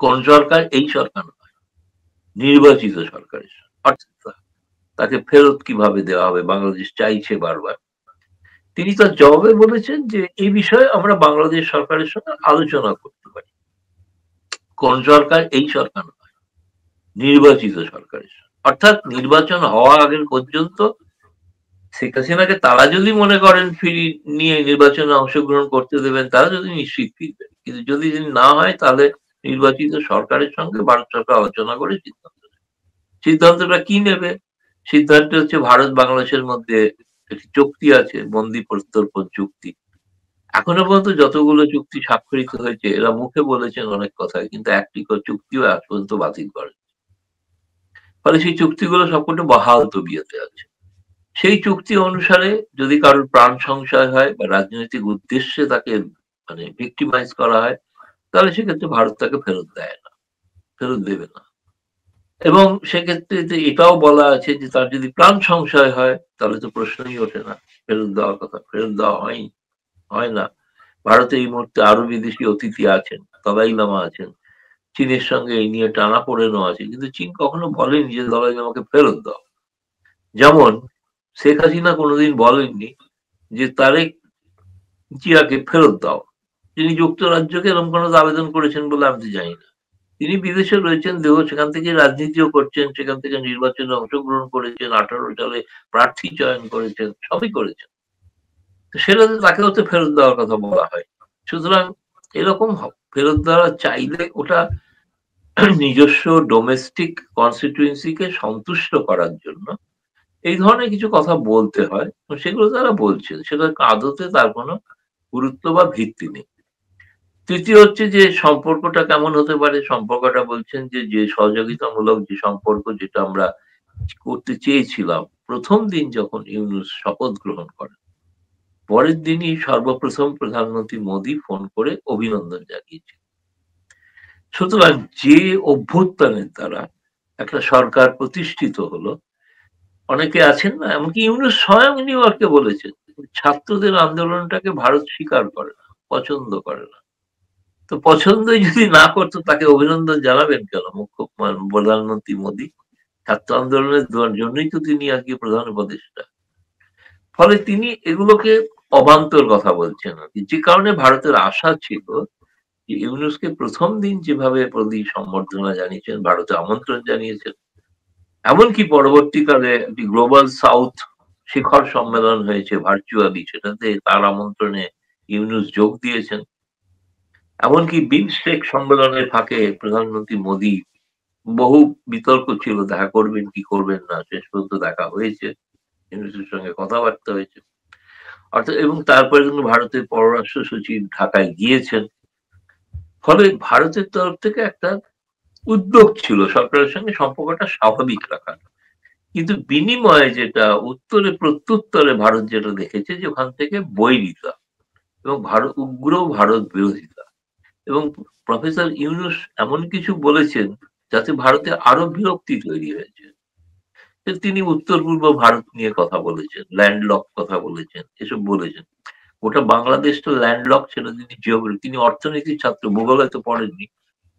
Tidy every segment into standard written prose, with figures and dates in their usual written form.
কোন সরকার? এই সরকার নয়, নির্বাচিত সরকারের। অর্থাৎ তাকে ফেরত কিভাবে দেওয়া হবে, বাংলাদেশ চাইছে বারবার। তিনি তার জবাবে বলেছেন যে এই বিষয়ে আমরা বাংলাদেশ সরকারের সঙ্গে আলোচনা করতে পারি। কোন সরকার? এই সরকার নয়, নির্বাচিত সরকারের। অর্থাৎ নির্বাচন হওয়া আগের পর্যন্ত শেখ হাসিনাকে তারা যদি মনে করেন ফিরিয়ে নিয়ে নির্বাচনে অংশগ্রহণ করতে দেবেন, তারা যদি নিশ্চিত ফিরবেন। কিন্তু যদি না হয়, তাহলে নির্বাচিত সরকারের সঙ্গে ভারত সরকার আলোচনা করে সিদ্ধান্ত নেবে। সিদ্ধান্তটা কি নেবে? সিদ্ধান্ত হচ্ছে ভারত বাংলাদেশের মধ্যে একটি চুক্তি আছে, বন্দি প্রত্যর্পণ চুক্তি। এখনো পর্যন্ত যতগুলো চুক্তি স্বাক্ষরিত হয়েছে, এরা মুখে বলেছেন অনেক কথাই, কিন্তু একটি চুক্তিও আজ পর্যন্ত বাতিল করে। ফলে সেই চুক্তিগুলো সবকটা বহাল তবিয়তে আছে। সেই চুক্তি অনুসারে যদি কারোর প্রাণ সংশয় হয় বা রাজনৈতিক উদ্দেশ্যে তাকে মানে ভিক্টিমাইজ করা হয়, তাহলে সেক্ষেত্রে ভারত তাকে ফেরত দেয় না, ফেরত দেবে না। এবং সেক্ষেত্রে এটাও বলা আছে যে তার যদি প্রাণ সংশয় হয়, তাহলে তো প্রশ্নই ওঠে না ফেরত দেওয়ার কথা। ফেরত দেওয়া হয় না। ভারতে এই মুহূর্তে আরো বিদেশি অতিথি আছেন, দলাই লামা আছেন। চীনের সঙ্গে এই নিয়ে টানাপোড়েনও আছে, কিন্তু চীন কখনো বলেনি যে দলাই লামাকে ফেরত দাও। যেমন শেখ হাসিনা কোনোদিন বলেননি যে তারেক জিয়াকে ফেরত দাও। তিনি যুক্তরাজ্যকে এরকম কোনো আবেদন করেছেন বলে আমি তো জানি না। তিনি বিদেশে রয়েছেন, সেখান থেকে রাজনীতিও করছেন, সেখান থেকে নির্বাচনে অংশগ্রহণ করেছেন, 18 সালে প্রার্থী চয়ন করেছেন, সবই করেছেন। তো সেটাতে তাকেও তো ফেরত দেওয়ার কথা বলা হয়। সুতরাং এরকম ফেরত দেওয়া চাইলে ওটা নিজস্ব ডোমেস্টিক কনস্টিটিউয়েন্সিকে সন্তুষ্ট করার জন্য এই ধরনের কিছু কথা বলতে হয়। সেগুলো তারা বলছেন, সেটা আদতে তার কোনো গুরুত্ব বা ভিত্তি নেই। তৃতীয় হচ্ছে যে সম্পর্কটা কেমন হতে পারে। সম্পর্কটা বলছেন যে সহযোগিতামূলক যে সম্পর্ক, যেটা আমরা করতে চেয়েছিলাম প্রথম দিন যখন ইউনূস শপথ গ্রহণ করেন, পরের দিনই সর্বপ্রথম প্রধানমন্ত্রী মোদী ফোন করে অভিনন্দন জানিয়েছেন। সুতরাং যে অভ্যুত্থানের দ্বারা একটা সরকার প্রতিষ্ঠিত হলো, অনেকে আছেন না, এমনকি ইউনূস স্বয়ং নিউ ইয়র্কে বলেছেন ছাত্রদের আন্দোলনটাকে ভারত স্বীকার করে না, পছন্দ করে না। তো পছন্দই যদি না করতো, তাকে অভিনন্দন জানাবেন কেন প্রধানমন্ত্রী মোদী? ছাত্র আন্দোলনের জন্যই তো তিনি আর কি প্রধান উপদেষ্টা। ফলে তিনি এগুলোকে অবান্তর কথা বলছেন আর কি। যে কারণে ভারতের আশা ছিল যে ইউনূসকে প্রথম দিন যেভাবে প্রতি সম্বর্ধনা জানিয়েছেন, ভারতে আমন্ত্রণ জানিয়েছেন, এমনকি পরবর্তীকালে একটি গ্লোবাল সাউথ শিখর সম্মেলন হয়েছে ভার্চুয়ালি, সেটাতে তার আমন্ত্রণে ইউনূস যোগ দিয়েছেন। এমনকি বিমস্টেক সম্মেলনের ফাঁকে প্রধানমন্ত্রী মোদী, বহু বিতর্ক ছিল দেখা করবেন কি করবেন না, শেষ পর্যন্ত দেখা হয়েছে, ইউনূসের সঙ্গে কথাবার্তা হয়েছে। অর্থাৎ এবং তারপরে কিন্তু ভারতের পররাষ্ট্র সচিব ঢাকায় গিয়েছেন। ফলে ভারতের তরফ থেকে একটা উদ্যোগ ছিল সরকারের সঙ্গে সম্পর্কটা স্বাভাবিক রাখার। কিন্তু বিনিময়ে যেটা উত্তরে প্রত্যুত্তরে ভারত যেটা দেখেছে যে ওখান থেকে বৈরিতা এবং উগ্র ভারত বিরোধিতা। এবং প্রফেসর ইউনূস এমন কিছু বলেছেন যাতে ভারতে আরো বিরক্তি তৈরি হয়েছে। তিনি উত্তর পূর্ব ভারত নিয়ে কথা বলেছেন, ল্যান্ডলক কথা বলেছেন, এসব বলেছেন। ওটা বাংলাদেশ তো ল্যান্ডলক, সেটা তিনি অর্থনীতির ছাত্র, ভূগোল হয়তো পড়েননি।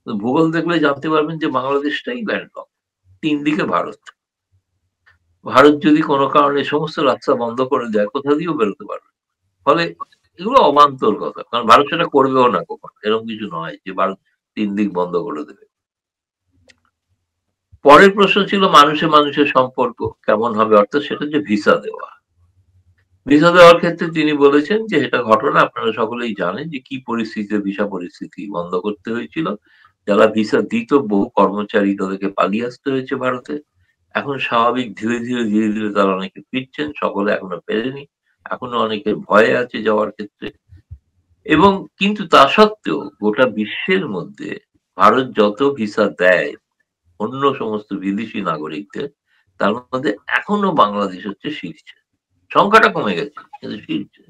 ভূগোল দেখলে জানতে পারবেন যে বাংলাদেশটাই ল্যান্ডলক, 3 দিকে ভারত। ভারত যদি কোনো কারণে সমস্ত রাস্তা বন্ধ করে দেয়, কোথা দিয়েও বেরোতে পারবে। ফলে এগুলো অবান্তর কথা, কারণ ভারত সেটা করবেও না কখনো। এরকম কিছু নয় যে ভারত 3 দিক বন্ধ করে দেবে। পরের প্রশ্ন ছিল মানুষে মানুষের সম্পর্ক কেমন হবে, অর্থাৎ সেটা যে ভিসা দেওয়া। ভিসা দেওয়ার ক্ষেত্রে তিনি বলেছেন যে এটা ঘটনা আপনারা সকলেই জানেন যে কি পরিস্থিতিতে ভিসা পরিস্থিতি বন্ধ করতে হয়েছিল। যারা ভিসা দিত, বহু কর্মচারী তাদেরকে পালিয়ে আসতে হয়েছে ভারতে। এখন স্বাভাবিক ধীরে ধীরে তারা অনেকে ফিরছেন, সকলে এখনো ফেরেনি। এখনো অনেকের ভয়ে আছে যাওয়ার ক্ষেত্রে। এবং কিন্তু তা সত্ত্বেও গোটা বিশ্বের মধ্যে ভারত যত ভিসা দেয় অন্য সমস্ত বিদেশি নাগরিকদের, তার মধ্যে এখনো বাংলাদেশ হচ্ছে শীর্ষে। সংখ্যাটা কমে গেছে কিন্তু শীর্ষে।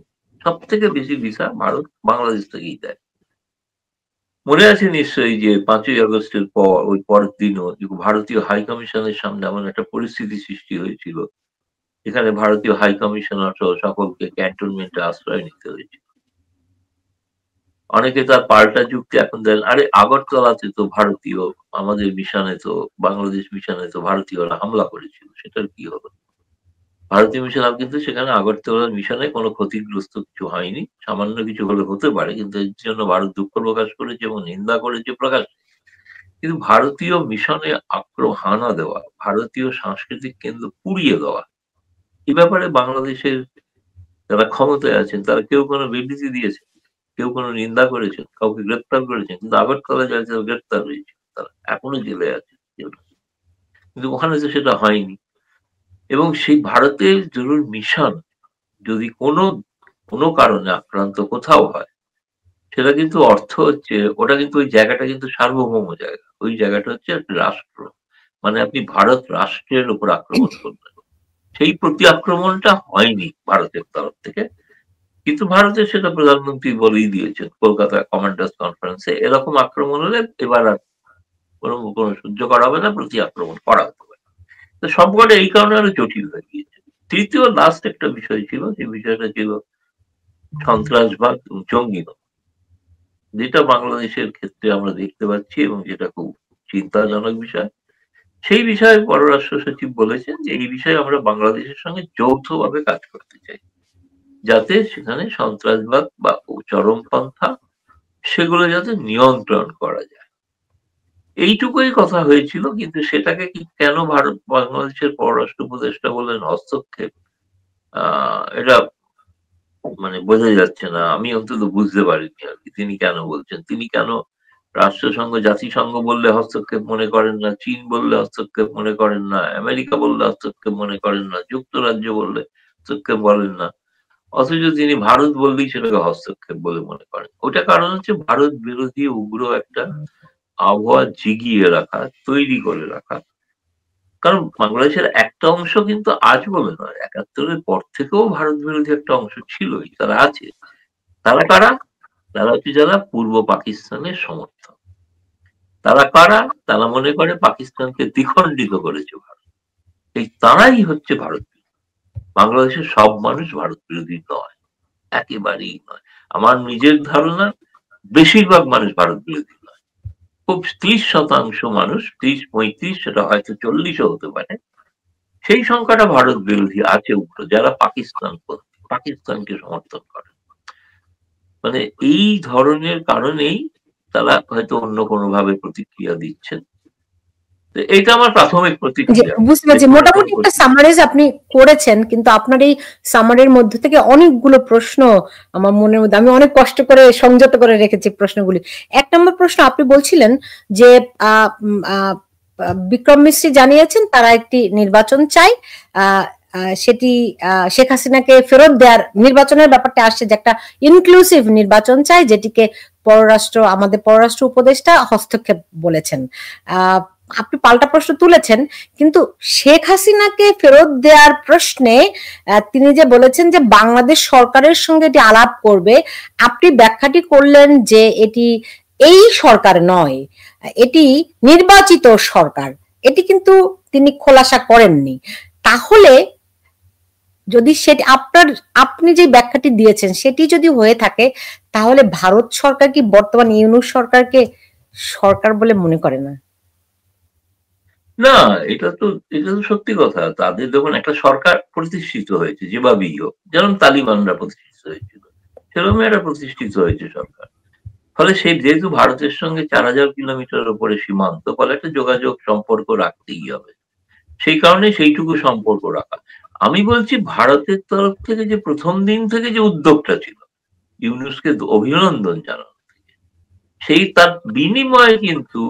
সব থেকে বেশি ভিসা ভারত বাংলাদেশ থেকেই দেয়। মনে আছে নিশ্চয়ই যে 5ই আগস্টের পর ওই পরের দিনও ভারতীয় হাই কমিশনের সামনে এমন একটা পরিস্থিতি সৃষ্টি হয়েছিল, এখানে ভারতীয় হাই কমিশনার সহ সকলকে ক্যান্টনমেন্টে আশ্রয় নিতে হয়েছিল। অনেকে তার পাল্টা যুক্তি এখন দেন, আরে আগরতলাতে তো ভারতীয়, আমাদের মিশনে তো, বাংলাদেশ মিশনে তো ভারতীয়রা হামলা করেছিল, সেটার কি হলো? ভারতীয় মিশন কিন্তু সেখানে আগরতলার মিশনে কোনো ক্ষতিগ্রস্ত কিছু হয়নি, সামান্য কিছু হলে হতে পারে, কিন্তু এর জন্য ভারত দুঃখ প্রকাশ করেছে এবং নিন্দা করেছে প্রকাশ। কিন্তু ভারতীয় মিশনে হানা দেওয়া, ভারতীয় সাংস্কৃতিক কেন্দ্র পুড়িয়ে দেওয়া, এ ব্যাপারে বাংলাদেশের যারা ক্ষমতায় আছেন তারা কেউ কোনো বিবৃতি দিয়েছে? কেউ কোনো নিন্দা করেছেন? কাউকে গ্রেপ্তার করেছেন? কিন্তু আগরতলা যারা গ্রেপ্তার হয়েছে, তারা এখনো জেলে আছে, কিন্তু ওখানে তো সেটা হয়নি। এবং সেই ভারতের ধরুন মিশন যদি কোনো কারণে আক্রান্ত কোথাও হয়, সেটা কিন্তু অর্থ হচ্ছে ওটা কিন্তু ওই জায়গাটা কিন্তু সার্বভৌম জায়গা, ওই জায়গাটা হচ্ছে একটা রাষ্ট্র, মানে আপনি ভারত রাষ্ট্রের উপর আক্রমণ করবেন, সেই প্রতি আক্রমণটা হয়নি ভারতের তরফ থেকে। কিন্তু ভারতের সেটা প্রধানমন্ত্রী বলেই দিয়েছেন কলকাতা কমান্ডার্স কনফারেন্সে, এরকম আক্রমণ হলে এবার আর কোনো সহ্য করা হবে না, প্রতি আক্রমণ করা হতে পারে। তো সবকটা এই কারণে আরো জটিল হয়ে গিয়েছে। তৃতীয় লাস্ট একটা বিষয় ছিল, যে বিষয়টা ছিল সন্ত্রাসবাদ এবং জঙ্গিবাদ, যেটা বাংলাদেশের ক্ষেত্রে আমরা দেখতে পাচ্ছি এবং যেটা খুব চিন্তাজনক বিষয়। সেই বিষয়ে পররাষ্ট্র সচিব বলেছেন যে এই বিষয়ে আমরা বাংলাদেশের সঙ্গে যৌথভাবে কাজ করতে চাই, যাতে সেখানে সন্ত্রাসবাদ বা চরমপন্থা সেগুলো যাতে নিয়ন্ত্রণ করা যায়। এইটুকুই কথা হয়েছিল, কিন্তু সেটাকে কেন বাংলাদেশের পররাষ্ট্র উপদেষ্টা বললেন হস্তক্ষেপ, এটা মানে বোঝা যাচ্ছে না। আমি অন্তত বুঝতে পারিনি আর কি তিনি কেন বলছেন। তিনি কেন রাষ্ট্রসংঘ, জাতিসংঘ বললে হস্তক্ষেপ মনে করেন না, চীন বললে হস্তক্ষেপ মনে করেন না, আমেরিকা বললে হস্তক্ষেপ মনে করেন না, যুক্তরাজ্য বললে হস্তক্ষেপ বলেন না, অথচ তিনি ভারত বললেই সেটাকে হস্তক্ষেপ বলে মনে করেন। ওটা কারণ হচ্ছে ভারত বিরোধী উগ্র একটা আবহাওয়া জিগিয়ে রাখা, তৈরি করে রাখা। কারণ বাংলাদেশের একটা অংশ কিন্তু আজ বলে নয়, ৭১-এর পর থেকেও ভারত বিরোধী একটা অংশ ছিলই, তারা আছে। তারা কারা? তারা হচ্ছে যারা পূর্ব পাকিস্তানের সমর্থক। তারা কারা? তারা মনে করে পাকিস্তানকে দ্বিখণ্ডিত করেছে ভারত, এই তারাই হচ্ছে ভারত বিরোধী। বাংলাদেশের সব মানুষ ভারত বিরোধী নয়, একেবারেই নয়। আমার নিজের ধারণা বেশিরভাগ মানুষ ভারত বিরোধী নয়, খুব ৩০% মানুষ, ৩০-৩৫, সেটা হয়তো ৪০ও হতে পারে, সেই সংখ্যাটা ভারত বিরোধী আছে উগ্র, যারা পাকিস্তানকে সমর্থন করে। মানে এই ধরনের কারণেই তারা হয়তো অন্য কোনো ভাবে প্রতিক্রিয়া দিচ্ছেন। এইটা আমার প্রাথমিক প্রতিক্রিয়া। বুঝতে পারছি, মোটামুটি একটা সামারাইজ আপনি করেছেন, কিন্তু আপনার এই সামারির মধ্যে থেকে অনেকগুলো প্রশ্ন আমার মনের মধ্যে, আমি অনেক কষ্ট করে সংযত করে রেখেছি প্রশ্নগুলি। ১ নম্বর প্রশ্ন, আপনি বলছিলেন যে বিক্রম মিস্ত্রি জানিয়েছেন তারা একটি নির্বাচন চায়, সেটি শেখ হাসিনাকে ফেরত দেওয়ার, নির্বাচনের ব্যাপারটা আসছে যে একটা ইনক্লুসিভ নির্বাচন চায়, যেটিকে আমাদের পররাষ্ট্র উপদেষ্টা হস্তক্ষেপ বলেছেন। আপনি পাল্টা প্রশ্ন তুলেছেন, কিন্তু শেখ হাসিনাকে ফেরত দেওয়ার প্রশ্নে তিনি যে বলেছেন যে বাংলাদেশ সরকারের সঙ্গে এটি আলাপ করবে, আপনি ব্যাখ্যাটি করলেন যে এটি এই সরকার নয়, এটি নির্বাচিত সরকার, এটি কিন্তু তিনি খোলাসা করেননি। তাহলে যদি সেটি আপনি যে ব্যাখ্যাটি দিয়েছেন সেটি যদি হয়ে থাকে, তাহলে ভারত সরকার কি বর্তমান ইউনূস সরকারকে সরকার বলে মনে করে না? না, এটা তো সত্যি কথা। তাদের যখন একটা সরকার প্রতিষ্ঠিত হয়েছে, যেভাবেই হোক, যেমন তালিবানরা প্রতিষ্ঠিত হয়েছিল, সেরকম একটা প্রতিষ্ঠিত হয়েছে সরকার। ফলে সেই যেহেতু ভারতের সঙ্গে ৪,০০০ কিলোমিটার উপরে সীমান্ত, ফলে একটা যোগাযোগ সম্পর্ক রাখতেই হবে। সেই কারণে সেইটুকু সম্পর্ক রাখা। আমি বলছি ভারতের তরফ থেকে যে প্রথম দিন থেকে যে উদ্যোগটা ছিল ইউনূসকে অভিনন্দন জানানো, সেই তার বিনিময়ে কিন্তু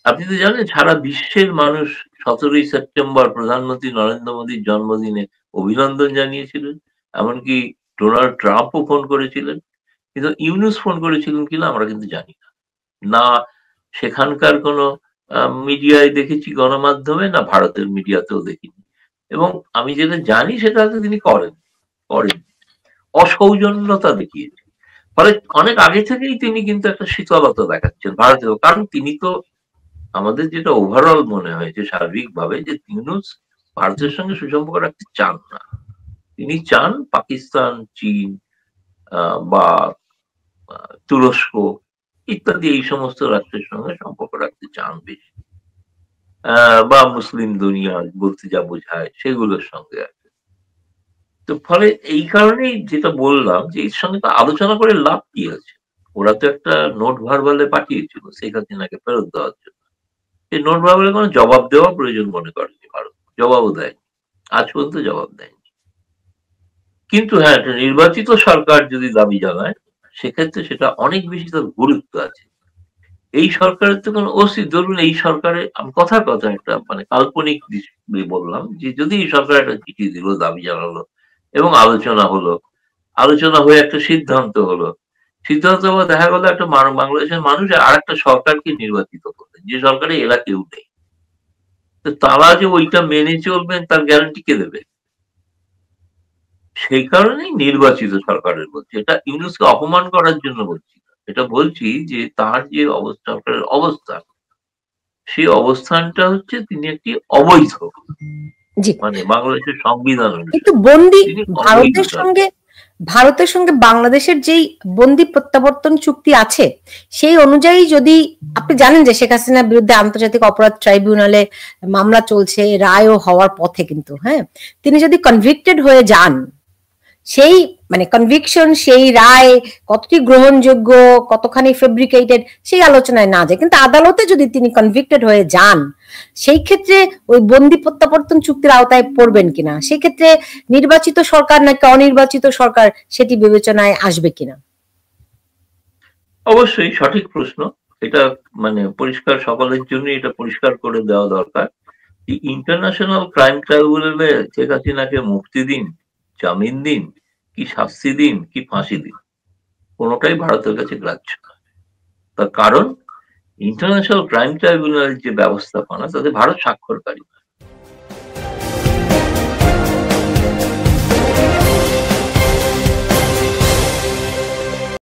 আপনি তো জানেন সারা বিশ্বের মানুষ ১৭ই সেপ্টেম্বর প্রধানমন্ত্রী নরেন্দ্র মোদীর জন্মদিনে অভিনন্দন জানিয়েছিলেন। এমনকি ডোনাল্ড ট্রাম্পও ফোন করেছিলেন। কিন্তু ইউনূস ফোন করেছিলেন কিনা আমরা কিন্তু জানি না। না সেখানকার কোনো মিডিয়ায় দেখেছি, গণমাধ্যমে, না ভারতের মিডিয়াতেও দেখিনি। এবং আমি যেটা জানি সেটা হয়তো তিনি করেন, অসৌজন্যতা দেখিয়েছেন। ফলে অনেক আগে থেকেই তিনি কিন্তু একটা শীতলতা দেখাচ্ছেন ভারতেও। কারণ তিনি তো, আমাদের যেটা ওভারঅল মনে হয়েছে সার্বিকভাবে, যে ইউনূস ভারতের সঙ্গে সুসম্পর্ক রাখতে চান না। তিনি চান পাকিস্তান, চীন বা তুরস্ক ইত্যাদি এই সমস্ত রাষ্ট্রের সঙ্গে সম্পর্ক রাখতে চান বেশি, বা মুসলিম দুনিয়া বলতে যা বোঝায় সেগুলোর সঙ্গে আছে। তো ফলে এই কারণেই যেটা বললাম যে এর সঙ্গে তো আলোচনা করে লাভ কি আছে। ওরা তো একটা নোট ভার্বালে পাঠিয়েছিল শেখ হাসিনাকে ফেরত দেওয়ার জন্য। এই নোট ভার্বালে কোনো জবাব দেওয়া প্রয়োজন মনে করেনি ভারত, জবাবও দেয়নি, আজ পর্যন্ত জবাব দেয়নি। কিন্তু হ্যাঁ, একটা নির্বাচিত সরকার যদি দাবি জানায় সেক্ষেত্রে সেটা অনেক বেশি তার গুরুত্ব আছে। এই সরকারের তো কোনো ধরুন এই সরকারের আমি কথার কথা একটা মানে কাল্পনিক বললাম যে যদি এই সরকার একটা চিঠি দিল, দাবি জানালো এবং আলোচনা হলো, আলোচনা হয়ে একটা সিদ্ধান্ত হলো, সিদ্ধান্ত হওয়া দেখা গেল একটা বাংলাদেশের মানুষ আর একটা সরকারকে নির্বাচিত করলেন যে সরকারে এরা কেউ নেই, তো তারা যে ওইটা মেনে চলবেন তার গ্যারান্টি কে দেবে? সেই কারণেই নির্বাচিত সরকারের বলছি, এটা ইউনূসকে অপমান করার জন্য বলছি না। এটা বলছি যে তার যে সরকারের অবস্থান, সেই অবস্থানটা হচ্ছে তিনি একটি অবৈধ, জি, মানে বাংলাদেশের সংবিধান কিন্তু অনুসারে বন্দি তিনি অবৈধ ভারতের সঙ্গে বাংলাদেশের যেই বন্দি প্রত্যাবর্তন চুক্তি আছে সেই অনুযায়ী যদি আপনি জানেন যে শেখ হাসিনার বিরুদ্ধে আন্তর্জাতিক অপরাধ ট্রাইব্যুনালে মামলা চলছে, রায়ও হওয়ার পথে, কিন্তু হ্যাঁ তিনি যদি কনভিক্টেড হয়ে যান, সেই মানে কনভিকশন, সেই রায় কতটি গ্রহণযোগ্য, কতখানি ফেব্রিকেটেড সেই আলোচনায় না যায়, কিন্তু আদালতে যদি তিনি কনভিক্টেড হয়ে যান সেই ক্ষেত্রে ওই বন্দি প্রত্যাবর্তন চুক্তির আওতায় পড়বেন কিনা, সেই ক্ষেত্রে নির্বাচিত সরকার নাকি অনির্বাচিত সরকার সেটি বিবেচনায় আসবে কিনা? অবশ্যই সঠিক প্রশ্ন। এটা মানে পরিষ্কার, সকলের জন্য এটা পরিষ্কার করে দেওয়া দরকার। ইন্টারন্যাশনাল ক্রাইম ট্রাইব্যুনালে শেখ হাসিনাকে মুক্তি দিন, জামিন দিন, কি শাস্তি দিন, কি ফাঁসি দিন, কোনোটাই ভারতের কাছে গ্রাহ্য না। তার কারণ ইন্টারন্যাশনাল ক্রাইম ট্রাইব্যুনালের যে ব্যবস্থাপনা তাতে ভারত স্বাক্ষরকারী না।